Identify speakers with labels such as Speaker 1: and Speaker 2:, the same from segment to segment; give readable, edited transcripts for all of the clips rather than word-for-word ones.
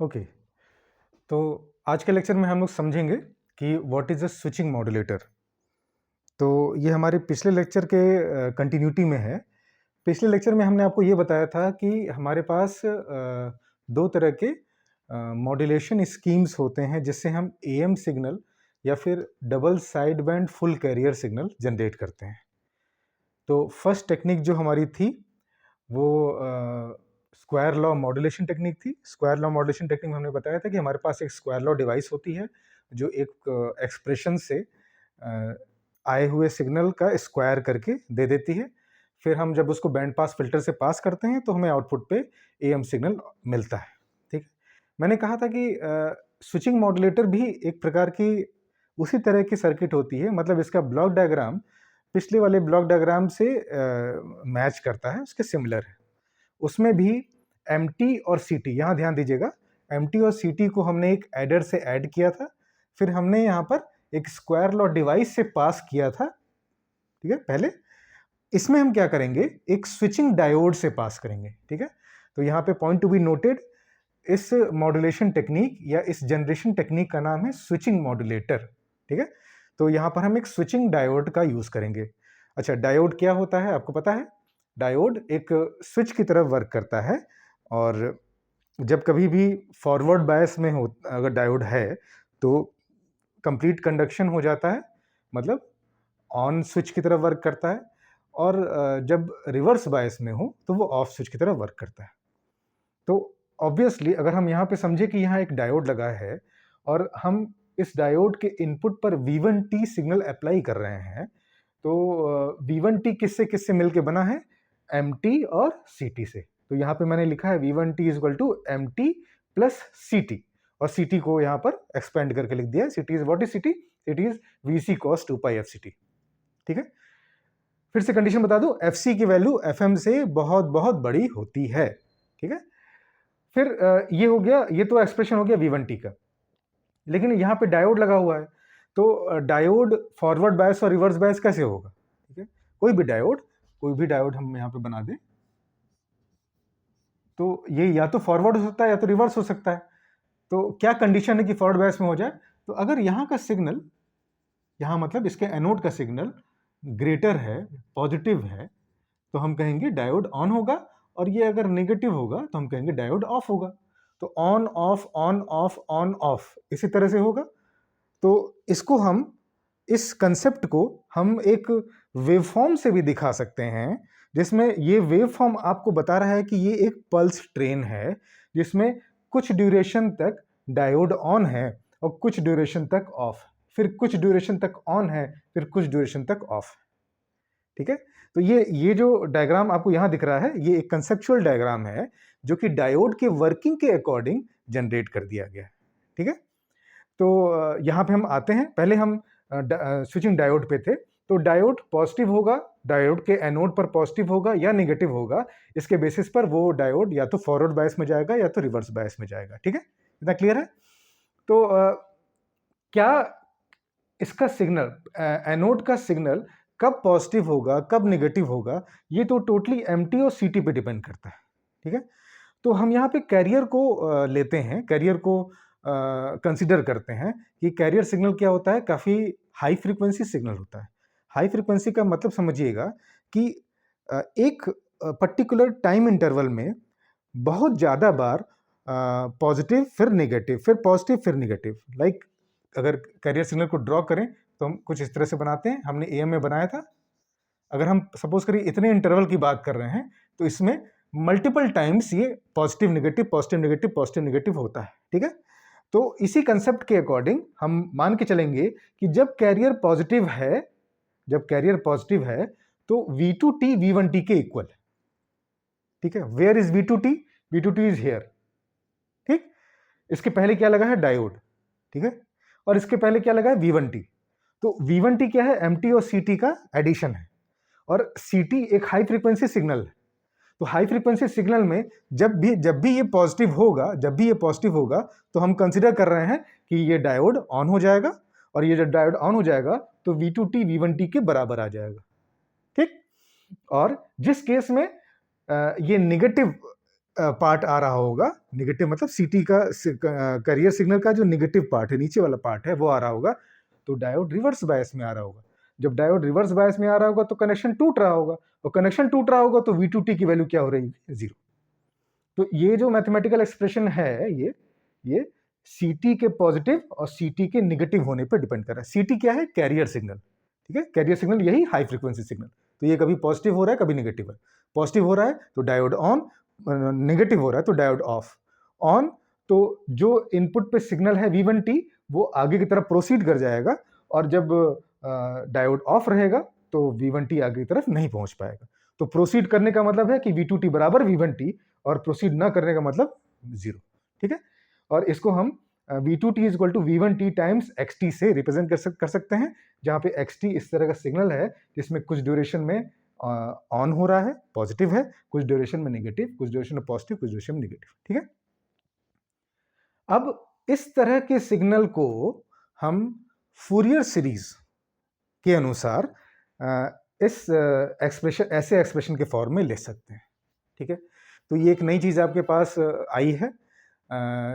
Speaker 1: Okay, तो आज के लेक्चर में हम लोग समझेंगे कि what is a switching modulator. तो ये हमारे पिछले लेक्चर के कंटिन्यूटी में है। पिछले लेक्चर में हमने आपको ये बताया था कि हमारे पास दो तरह के मॉड्यूलेशन स्कीम्स होते हैं जिससे हम एएम सिग्नल या फिर double side band full carrier signal generate करते हैं। तो फर्स्ट टेक्निक जो हमारी थी वो स्क्वायर लॉ मॉड्यूलेशन टेक्निक थी। स्क्वायर लॉ मॉड्यूलेशन टेक्निक में हमने बताया था कि हमारे पास एक स्क्वायर लॉ डिवाइस होती है जो एक एक्सप्रेशन से आए हुए सिग्नल का स्क्वायर करके दे देती है। फिर हम जब उसको बैंड पास फिल्टर से पास करते हैं तो हमें आउटपुट पे एएम सिग्नल मिलता है। ठीक है, मैंने कहा था कि स्विचिंग मॉड्यूलेटर भी एक प्रकार की उसी तरह की सर्किट होती है, मतलब इसका ब्लॉक डायग्राम पिछले वाले ब्लॉक डायग्राम से मैच करता है, उसके सिमिलर है। उसमें भी एमटी और सीटी, यहाँ ध्यान दीजिएगा, एमटी और सीटी को हमने एक एडर से ऐड किया था, फिर हमने यहाँ पर एक स्क्वायर लॉ डिवाइस से पास किया था। ठीक है, पहले इसमें हम क्या करेंगे, एक स्विचिंग डायोड से पास करेंगे। ठीक है, तो यहाँ पे पॉइंट टू बी नोटेड, इस मॉड्यूलेशन टेक्निक या इस जनरेशन टेक्निक का नाम है स्विचिंग मॉड्यूलेटर। ठीक है, तो यहाँ पर हम एक स्विचिंग डायोड का यूज करेंगे। अच्छा, डायोड क्या होता है आपको पता है? डायोड एक स्विच की तरह वर्क करता है, और जब कभी भी फॉरवर्ड बायस में हो अगर डायोड है तो कंप्लीट कंडक्शन हो जाता है, मतलब ऑन स्विच की तरह वर्क करता है, और जब रिवर्स बायस में हो तो वो ऑफ स्विच की तरह वर्क करता है। तो ऑब्वियसली अगर हम यहाँ पे समझे कि यहाँ एक डायोड लगा है और हम इस डायोड के इनपुट पर V1T सिग्नल अप्लाई कर रहे हैं, तो V1T किससे किससे मिलके बना है? MT और CT से। तो यहाँ पे मैंने लिखा है V1T is equal to MT plus CT, और CT को यहाँ पर एक्सपेंड करके लिख दिया है। CT is what is CT? It is VC cos 2 pi FCT। ठीक है, फिर से कंडीशन बता दूं, FC की वैल्यू FM से बहुत बहुत बड़ी होती है। ठीक है, फिर ये हो गया, ये तो एक्सप्रेशन हो गया V1T का। लेकिन यहाँ पे डायोड लगा हुआ है, तो डायोड फॉरवर्ड बायस और रिवर्स बायस कैसे होगा? ठीक है, कोई भी डायोड हम यहाँ पे बना दें तो ये या तो फॉरवर्ड हो सकता है या तो रिवर्स हो सकता है। तो क्या कंडीशन है कि फॉरवर्ड बायस में हो जाए? तो अगर यहाँ का सिग्नल, यहाँ मतलब इसके एनोड का सिग्नल ग्रेटर है, पॉजिटिव है, तो हम कहेंगे डायोड ऑन होगा, और ये अगर नेगेटिव होगा तो हम कहेंगे डायोड ऑफ होगा। तो ऑन ऑफ इसी तरह से होगा। तो इसको हम, इस कंसेप्ट को हम एक वेवफॉर्म से भी दिखा सकते हैं, जिसमें ये वेवफॉर्म आपको बता रहा है कि ये एक पल्स ट्रेन है जिसमें कुछ ड्यूरेशन तक डायोड ऑन है और कुछ ड्यूरेशन तक ऑफ, फिर कुछ ड्यूरेशन तक ऑन है, फिर कुछ ड्यूरेशन तक ऑफ। ठीक है, तो ये जो डायग्राम आपको यहाँ दिख रहा है, ये एक कंसेप्चुअल डायग्राम है जो कि डायोड के वर्किंग के अकॉर्डिंग जनरेट कर दिया गया है। ठीक है, तो यहाँ पे हम आते हैं, पहले हम स्विचिंग डायोड पे थे। तो डायोड पॉजिटिव होगा, डायोड के एनोड पर पॉजिटिव होगा या नेगेटिव होगा, इसके बेसिस पर वो डायोड या तो फॉरवर्ड बायस में जाएगा या तो रिवर्स बायस में जाएगा। ठीक है, इतना क्लियर है? तो क्या इसका सिग्नल, एनोड का सिग्नल कब पॉजिटिव होगा कब नेगेटिव होगा, ये तो टोटली एमटी और सीटी पे डिपेंड करता है। ठीक है, तो हम यहाँ पे कैरियर को लेते हैं, कैरियर को कंसिडर करते हैं कि कैरियर सिग्नल क्या होता है? काफ़ी हाई फ्रीक्वेंसी सिग्नल होता है। हाई फ्रीक्वेंसी का मतलब समझिएगा कि एक पर्टिकुलर टाइम इंटरवल में बहुत ज़्यादा बार पॉजिटिव फिर नेगेटिव फिर पॉजिटिव फिर नेगेटिव, लाइक अगर कैरियर सिग्नल को ड्रॉ करें तो हम कुछ इस तरह से बनाते हैं, हमने एएम में बनाया था। अगर हम सपोज करिए इतने इंटरवल की बात कर रहे हैं तो इसमें मल्टीपल टाइम्स ये positive negative positive negative positive negative होता है। ठीक है, तो इसी कंसेप्ट के अकॉर्डिंग हम मान के चलेंगे कि जब कैरियर पॉजिटिव है, जब कैरियर पॉजिटिव है तो V2T V1T के इक्वल है। ठीक है, where is V2T? V2T is here. ठीक, इसके पहले क्या लगा है? डायोड। ठीक है, और इसके पहले क्या लगा है? V1T। तो V1T क्या है? MT और CT का एडिशन है, और CT एक हाई फ्रीक्वेंसी सिग्नल है। तो हाई फ्रीक्वेंसी सिग्नल में जब भी ये पॉजिटिव होगा, जब भी ये पॉजिटिव होगा, तो हम कंसीडर कर रहे हैं कि ये डायोड ऑन हो जाएगा, और ये जब डायोड ऑन हो जाएगा तो V2T V1T के बराबर आ जाएगा। ठीक, और जिस केस में ये नेगेटिव पार्ट आ रहा होगा, नेगेटिव मतलब सीटी का कैरियर सिग्नल का जो नेगेटिव पार्ट है, नीचे वाला पार्ट है, वो आ रहा होगा, तो डायोड रिवर्स बायस में आ रहा होगा। जब डायोड रिवर्स बायस में आ रहा होगा तो कनेक्शन टूट रहा होगा, और कनेक्शन टूट रहा होगा तो V2T की वैल्यू क्या हो रही है? 0। तो ये जो मैथमेटिकल एक्सप्रेशन है, ये सीटी के पॉजिटिव और सीटी के नेगेटिव होने पर डिपेंड कर रहा है। सीटी क्या है? कैरियर सिग्नल, ठीक है, कैरियर सिग्नल यही हाई फ्रीक्वेंसी सिग्नल। तो ये कभी पॉजिटिव हो रहा है, कभी नेगेटिव है। पॉजिटिव हो रहा है तो डायोड ऑन, नेगेटिव हो रहा है तो डायोड ऑफ। ऑन तो जो इनपुट पे सिग्नल है V1T वो आगे की तरफ प्रोसीड कर जाएगा, और जब डायोड ऑफ रहेगा तो V1T आगे की तरफ नहीं पहुंच पाएगा। तो प्रोसीड करने का मतलब है कि V2T बराबर V1T, और प्रोसीड ना करने का मतलब 0, ठीक है। और इसको हम V2T is equal to V1T times XT से रिप्रेजेंट कर सकते हैं, जहां पे XT इस तरह का सिग्नल है जिसमें कुछ ड्यूरेशन में ऑन हो रहा है, पॉजिटिव है, कुछ ड्यूरेशन में नेगेटिव, कुछ ड्यूरेशन में पॉजिटिव, कुछ ड्यूरेशन में नेगेटिव, ठीक है। अब इस तरह के सिग्नल को हम फूरियर सीरीज के अनुसार इस एक्सप्रेशन, ऐसे एक्सप्रेशन के फॉर्म में ले सकते हैं, ठीक है। तो ये एक नई चीज़ आपके पास आई है।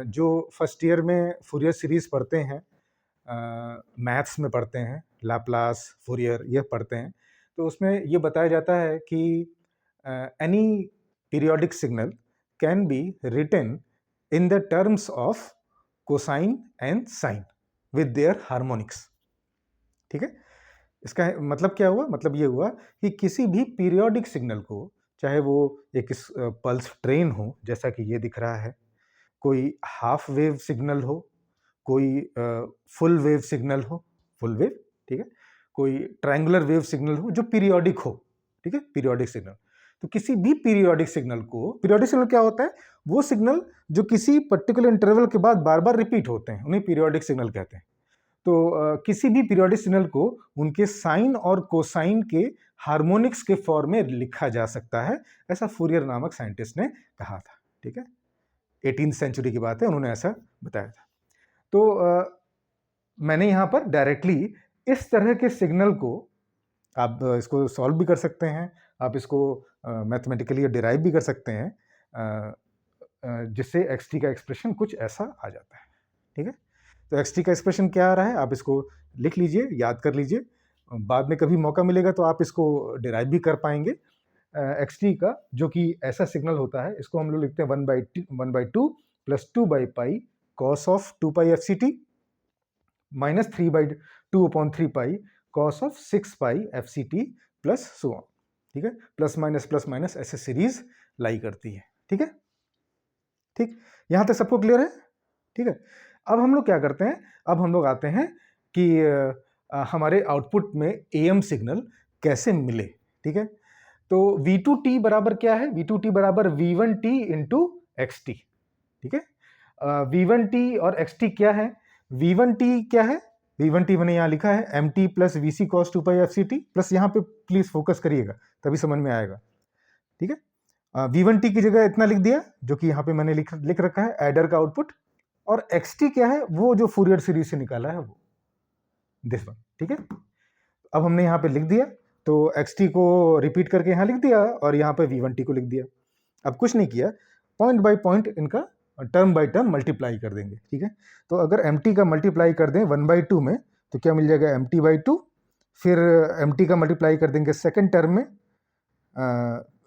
Speaker 1: जो फर्स्ट ईयर में फूरियर सीरीज पढ़ते हैं, मैथ्स में पढ़ते हैं, लैप्लास, फूरियर ये पढ़ते हैं, तो उसमें ये बताया जाता है कि any periodic signal can be written in the terms of cosine and sine with their harmonics, ठीक है। इसका मतलब क्या हुआ? मतलब ये हुआ कि किसी भी पीरियोडिक सिग्नल को, चाहे वो एक पल्स ट्रेन हो जैसा कि ये दिख रहा है, कोई हाफ वेव सिग्नल हो, कोई फुल वेव सिग्नल हो, फुल वेव, ठीक है, कोई ट्रायंगुलर वेव सिग्नल हो जो पीरियोडिक हो, ठीक है, पीरियोडिक सिग्नल। तो किसी भी पीरियोडिक सिग्नल को, पीरियोडिक सिग्नल क्या होता है? वो सिग्नल जो किसी पर्टिकुलर इंटरवल के बाद बार बार रिपीट होते हैं, उन्हें पीरियोडिक सिग्नल कहते हैं। तो किसी भी पीरियोडिक सिग्नल को उनके साइन और कोसाइन के हार्मोनिक्स के फॉर्म में लिखा जा सकता है, ऐसा फूरियर नामक साइंटिस्ट ने कहा था, ठीक है। 18th सेंचुरी की बात है, उन्होंने ऐसा बताया था। तो मैंने यहाँ पर डायरेक्टली इस तरह के सिग्नल को, आप इसको सॉल्व भी कर सकते हैं, आप इसको मैथमेटिकली डिराइव भी कर सकते हैं, जिससे XT का एक्सप्रेशन कुछ ऐसा आ जाता है, ठीक है। तो XT का एक्सप्रेशन क्या आ रहा है, आप इसको लिख लीजिए, याद कर लीजिए, बाद में कभी मौका मिलेगा तो आप इसको डिराइव भी कर पाएंगे। XT का जो कि ऐसा सिग्नल होता है, इसको हम लोग लिखते हैं 1/2 plus 2/π cos of 2π FCT minus 3/2/3π cos of 6π FCT plus so on, ठीक है। प्लस माइनस ऐसे सीरीज लाई करती है, ठीक है। ठीक, यहां तक सबको क्लियर है? ठीक है। अब हम लोग क्या करते हैं, अब हम लोग आते हैं कि हमारे आउटपुट में AM सिग्नल कैसे मिले, ठीक है। तो V2T बराबर क्या है? V2T बराबर V1T इंटू XT, ठीक है। V1T और XT क्या है? V1T क्या है? V1T मैंने यहाँ लिखा है MT plus VC cos 2π FCT plus, यहाँ पे प्लीज फोकस करिएगा तभी समझ में आएगा, ठीक है। V1T की जगह इतना लिख दिया जो कि यहाँ पे मैंने लिख रखा है एडर का आउटपुट, और XT क्या है? वो जो फूरियर सीरीज से निकाला है वो, दिस वन, ठीक है। अब हमने यहाँ पे लिख दिया, तो XT को रिपीट करके यहाँ लिख दिया और यहाँ पे V1T को लिख दिया। अब कुछ नहीं किया, पॉइंट बाय पॉइंट इनका टर्म बाय टर्म मल्टीप्लाई कर देंगे, ठीक है। तो अगर MT का मल्टीप्लाई कर दें 1/2 में तो क्या मिल जाएगा? MT/2। फिर MT का मल्टीप्लाई कर देंगे सेकेंड टर्म में,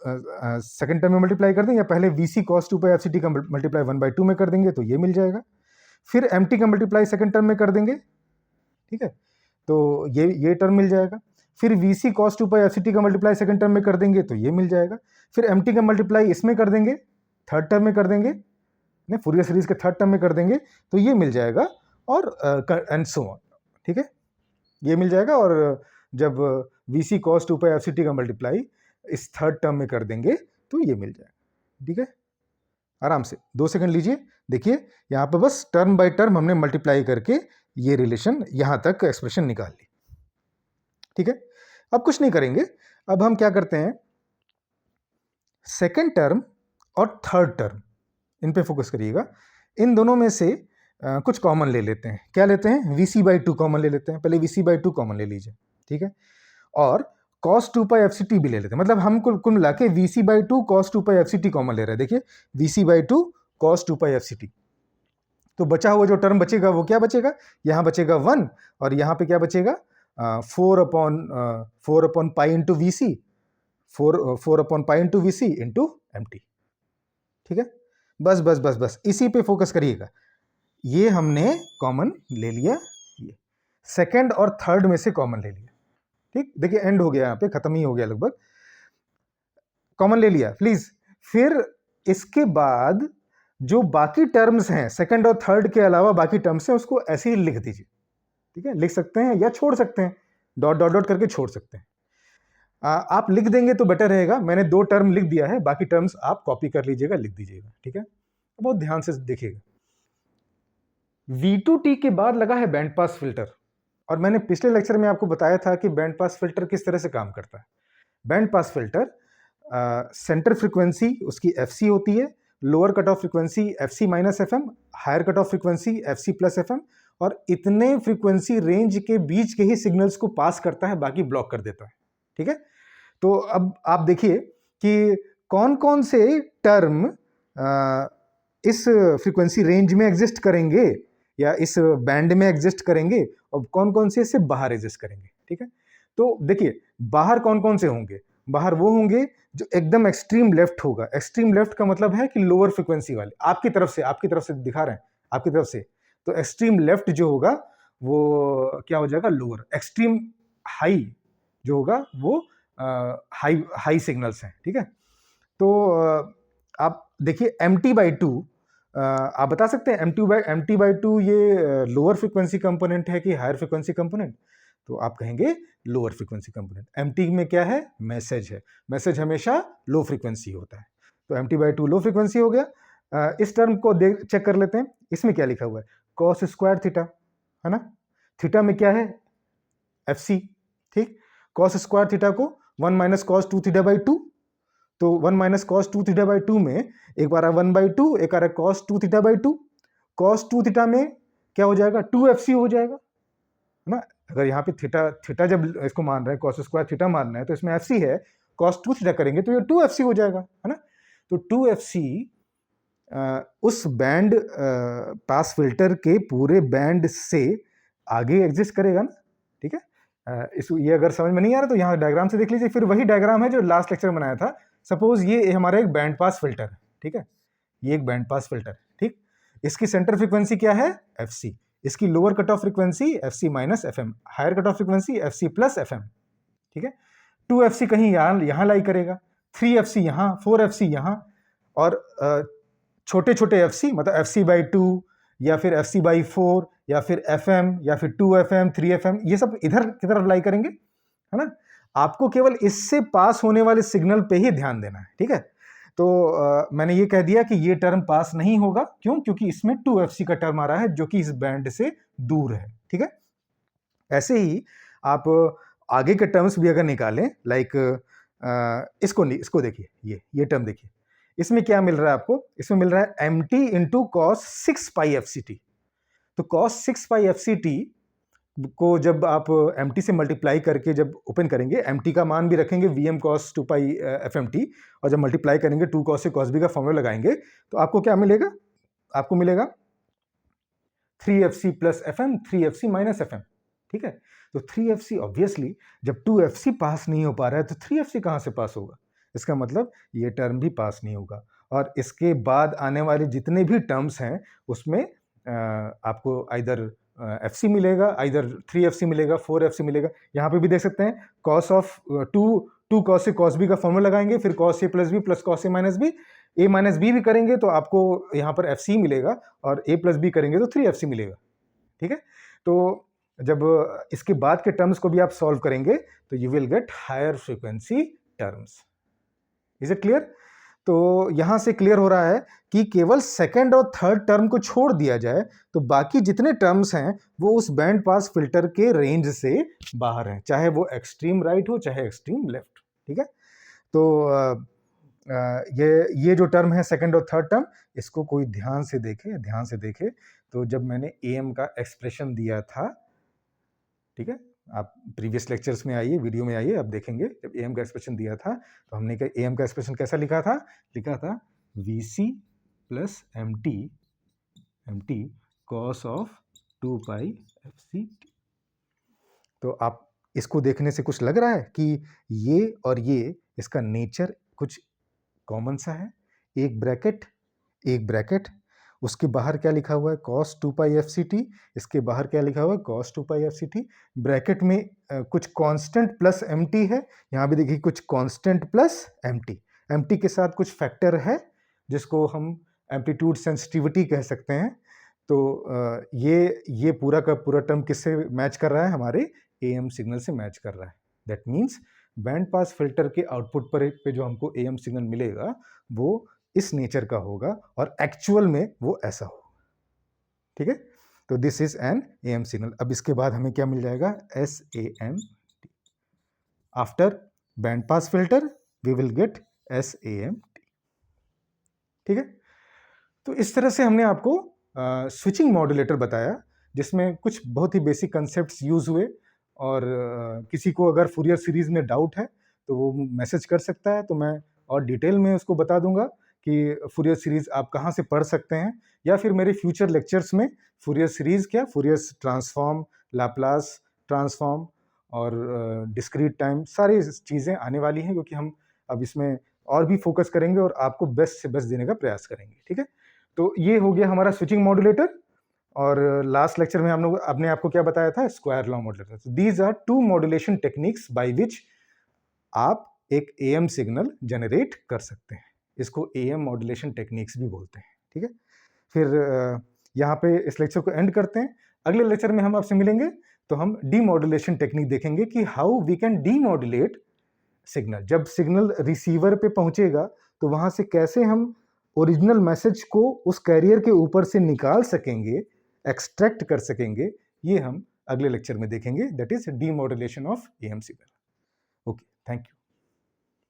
Speaker 1: सेकेंड टर्म में मल्टीप्लाई कर दें, या पहले VC cos 2π FCT का मल्टीप्लाई 1/2 में कर देंगे तो ये मिल जाएगा। फिर MT का मल्टीप्लाई सेकेंड टर्म में कर देंगे, ठीक है, तो ये टर्म मिल जाएगा। फिर VC cos 2π FCT का मल्टीप्लाई सेकेंड टर्म में कर देंगे तो ये मिल जाएगा। फिर MT का मल्टीप्लाई इसमें कर देंगे, थर्ड टर्म में कर देंगे, फूरियर सीरीज के थर्ड टर्म में कर देंगे तो ये मिल जाएगा, और एंड सो ऑन, ठीक है, ये मिल जाएगा। और जब VC cos 2π FCT का मल्टीप्लाई इस थर्ड टर्म में कर देंगे तो ये मिल जाएगा, ठीक है। आराम से 2 सेकंड लीजिए, देखिए यहाँ पे बस टर्म बाय टर्म हमने मल्टीप्लाई करके ये रिलेशन यहां तक एक्सप्रेशन निकाल ली, ठीक है। अब कुछ नहीं करेंगे, अब हम क्या करते हैं, सेकेंड टर्म और थर्ड टर्म इन पे फोकस करिएगा। इन दोनों में से कुछ कॉमन ले लेते हैं। क्या लेते हैं? VC/2 कॉमन ले लेते हैं। पहले VC/2 कॉमन ले लीजिए, ठीक है। और cos 2 pi F C T भी ले लेते हैं, मतलब हम कुल मिला के V C by two cos 2 pi F C T common ले रहे हैं। देखिए V C by two cos 2 pi F C T, तो बचा हुआ जो टर्म बचेगा वो क्या बचेगा, यहाँ बचेगा 1 और यहाँ पे क्या बचेगा 4 upon pi into V C, 4 upon pi into V C into M T. ठीक है, बस बस बस बस इसी पे फोकस करिएगा। ये हमने कॉमन ले लिया, ये सेकंड और थर्ड में से कॉमन ले लिया। ठीक, देखिए एंड हो गया, यहाँ पे खत्म ही हो गया लगभग, कॉमन ले लिया प्लीज। फिर इसके बाद जो बाकी टर्म्स हैं सेकंड और थर्ड के अलावा बाकी टर्म्स हैं उसको ऐसे ही लिख दीजिए। ठीक है, लिख सकते हैं या छोड़ सकते हैं, डॉट डॉट डॉट करके छोड़ सकते हैं। आप लिख देंगे तो बेटर रहेगा। मैंने 2 टर्म लिख दिया है, बाकी टर्म्स आप कॉपी कर लीजिएगा, लिख दीजिएगा। ठीक है, बहुत ध्यान से देखिएगा। V2T के बाद लगा है बैंड पास फिल्टर, और मैंने पिछले लेक्चर में आपको बताया था कि बैंड पास फिल्टर किस तरह से काम करता है। Band pass filter centre frequency उसकी FC होती है, lower cut off frequency FC minus FM, higher cut off frequency FC plus FM, और इतने फ्रीक्वेंसी रेंज के बीच के ही सिग्नल्स को पास करता है, बाकी ब्लॉक कर देता है। ठीक है, तो अब आप देखिए कि कौन कौन से टर्म इस फ्रीक्वेंसी रेंज में एग्जिस्ट करेंगे या इस बैंड में एग्जिस्ट करेंगे, और कौन कौन से इससे बाहर एग्जिस्ट करेंगे। ठीक है, तो देखिए बाहर कौन कौन से होंगे, बाहर वो होंगे जो एकदम एक्सट्रीम लेफ्ट होगा। एक्सट्रीम लेफ्ट का मतलब है कि लोअर फ्रीक्वेंसी वाले, आपकी तरफ से दिखा रहे हैं, आपकी तरफ से, तो एक्सट्रीम लेफ्ट जो होगा वो क्या हो जाएगा, लोअर। एक्सट्रीम हाई जो होगा वो हाई सिग्नल्स हैं। ठीक है, तो आप देखिए MT/2, आप बता सकते हैं MT/2 ये लोअर फ्रीक्वेंसी कंपोनेंट है कि हायर फ्रीक्वेंसी कंपोनेंट, तो आप कहेंगे लोअर फ्रीक्वेंसी कंपोनेंट। MT में क्या है, मैसेज है, मैसेज हमेशा लो फ्रीक्वेंसी होता है, तो MT/2 लो फ्रीक्वेंसी हो गया। इस टर्म को चेक कर लेते हैं, इसमें क्या लिखा हुआ है, cos स्क्वायर थीटा, है ना। थीटा में क्या है, FC। ठीक, cos स्क्वायर थीटा को 1 माइनस कॉस 2 थीटा बाई 2, तो 1 माइनस कॉस 2 थीटा बाई 2 में एक बार 1/2, एक बार cos 2 theta by 2। cos 2 theta में क्या हो जाएगा, 2FC हो जाएगा, है ना। अगर यहाँ पे थीटा जब इसको मान रहे हैं, cos स्क्वायर थीटा मान रहे हैं, तो इसमें FC है, cos 2 थीटा करेंगे तो ये 2FC हो जाएगा, है ना। तो 2FC उस बैंड पास फिल्टर के पूरे बैंड से आगे एग्जिस्ट करेगा ना। ठीक है, ये अगर समझ में नहीं आ रहा तो यहाँ डायग्राम से देख लीजिए, फिर वही डायग्राम है जो लास्ट लेक्चर में बनाया था। सपोज ये हमारा एक बैंड पास फिल्टर है। ठीक है, ये एक बैंड पास फिल्टर है। ठीक, इसकी सेंटर फ्रीक्वेंसी क्या है, FC, इसकी lower cut off frequency FC minus FM, higher cut off frequency FC plus FM। ठीक है, 2FC कहीं यहाँ लाई करेगा, 3FC यहाँ, 4FC यहाँ, और छोटे छोटे FC मतलब FC/2 या फिर FC/4 या फिर FM या फिर 2FM 3FM, ये सब इधर की तरफ लाई करेंगे, है ना। आपको केवल इससे पास होने वाले सिग्नल पे ही ध्यान देना है। ठीक है, तो मैंने ये कह दिया कि ये टर्म पास नहीं होगा, क्यों, क्योंकि इसमें 2FC का टर्म आ रहा है जो कि इस बैंड से दूर है। ठीक है, ऐसे ही आप आगे के टर्म्स भी अगर निकालें, लाइक इसको देखिए, ये टर्म देखिए, इसमें क्या मिल रहा है आपको, इसमें मिल रहा है MT इंटू कॉस 6 पाई FCT। तो cos 6 पाई FCT को जब आप MT से मल्टीप्लाई करके जब ओपन करेंगे, MT का मान भी रखेंगे VM cos 2 पाई FMT, और जब मल्टीप्लाई करेंगे 2 cos से cos B का फॉर्मूला लगाएंगे, तो आपको क्या मिलेगा, आपको मिलेगा 3FC plus FM 3FC minus FM। ठीक है, तो 3FC ऑब्वियसली जब 2FC पास नहीं हो पा रहा है तो 3FC कहाँ से पास होगा, इसका मतलब ये टर्म भी पास नहीं होगा। और इसके बाद आने वाले जितने भी टर्म्स हैं उसमें आपको आइदर FC मिलेगा, आइदर 3FC मिलेगा, 4FC मिलेगा। यहाँ पे भी देख सकते हैं cos ऑफ 2 cos से cos B का फॉर्मूला लगाएंगे, फिर cos A plus B plus cos A minus B, A minus B भी करेंगे तो आपको यहाँ पर FC मिलेगा, और A प्लस B करेंगे तो 3FC मिलेगा। ठीक है, तो जब इसके बाद के टर्म्स को भी आप सॉल्व करेंगे तो you will get higher frequency terms. Is it clear? तो यहां से क्लियर हो रहा है कि केवल सेकंड और थर्ड टर्म को छोड़ दिया जाए तो बाकी जितने टर्म्स हैं वो उस बैंड पास फिल्टर के रेंज से बाहर हैं, चाहे वो एक्सट्रीम राइट हो चाहे एक्सट्रीम लेफ्ट। ठीक है, तो ये जो टर्म है सेकंड और थर्ड टर्म, इसको कोई ध्यान से देखे तो जब मैंने AM का एक्सप्रेशन दिया था, ठीक है, आप प्रीवियस लेक्चर्स में आइए, वीडियो में आइए, आप देखेंगे जब एम का एक्सप्रेशन दिया था तो हमने एम का एक्सप्रेशन कैसा लिखा था VC plus M T cos of 2 pi FC। तो आप इसको देखने से कुछ लग रहा है कि ये और ये इसका नेचर कुछ कॉमन सा है। एक ब्रैकेट उसके बाहर क्या लिखा हुआ है cos 2 पाई FCT, इसके बाहर क्या लिखा हुआ है cos 2 पाई FCT। ब्रैकेट में कुछ कांस्टेंट प्लस MT है, यहाँ भी देखिए कुछ कांस्टेंट प्लस MT के साथ कुछ फैक्टर है जिसको हम एम्पलीट्यूड सेंसिटिविटी कह सकते हैं। तो ये पूरा का पूरा टर्म किससे मैच कर रहा है, हमारे AM सिग्नल से मैच कर रहा है। That means band pass filter के आउटपुट पे जो हमको AM सिग्नल मिलेगा वो इस नेचर का होगा और एक्चुअल में वो ऐसा होगा। ठीक है, तो this is an AM signal. अब इसके बाद हमें क्या मिल जाएगा, SAM। After band pass filter we will get SAM। ठीक है, तो इस तरह से हमने आपको स्विचिंग मॉड्यूलेटर बताया जिसमें कुछ बहुत ही बेसिक कंसेप्ट्स यूज हुए। और किसी को अगर फूरियर सीरीज में डाउट है तो वो मैसेज कर सकता है, तो मैं और डिटेल में उसको बता दूंगा कि फूरियर सीरीज आप कहाँ से पढ़ सकते हैं, या फिर मेरे फ्यूचर लेक्चर्स में फूरियर सीरीज क्या, फूरियर ट्रांसफॉर्म, लाप्लास ट्रांसफॉर्म और डिस्क्रीट टाइम, सारी चीज़ें आने वाली हैं, क्योंकि हम अब इसमें और भी फोकस करेंगे और आपको बेस्ट से बेस्ट देने का प्रयास करेंगे। ठीक है, तो ये हो गया हमारा स्विचिंग मॉड्यूलेटर। और लास्ट लेक्चर में हम लोग आपने आपको क्या बताया था, square law modulator. These are 2 modulation techniques by which आप एक AM सिग्नल जनरेट कर सकते हैं। इसको AM मॉड्यूलेशन टेक्निक्स भी बोलते हैं। ठीक है, फिर यहाँ पे इस लेक्चर को एंड करते हैं। अगले लेक्चर में हम आपसे मिलेंगे तो हम डीमॉड्यूलेशन टेक्निक देखेंगे कि how we can demodulate signal. जब सिग्नल रिसीवर पे पहुंचेगा तो वहां से कैसे हम ओरिजिनल मैसेज को उस कैरियर के ऊपर से निकाल सकेंगे, एक्सट्रैक्ट कर सकेंगे, ये हम अगले लेक्चर में देखेंगे। That is demodulation of AM signal. Okay, thank you.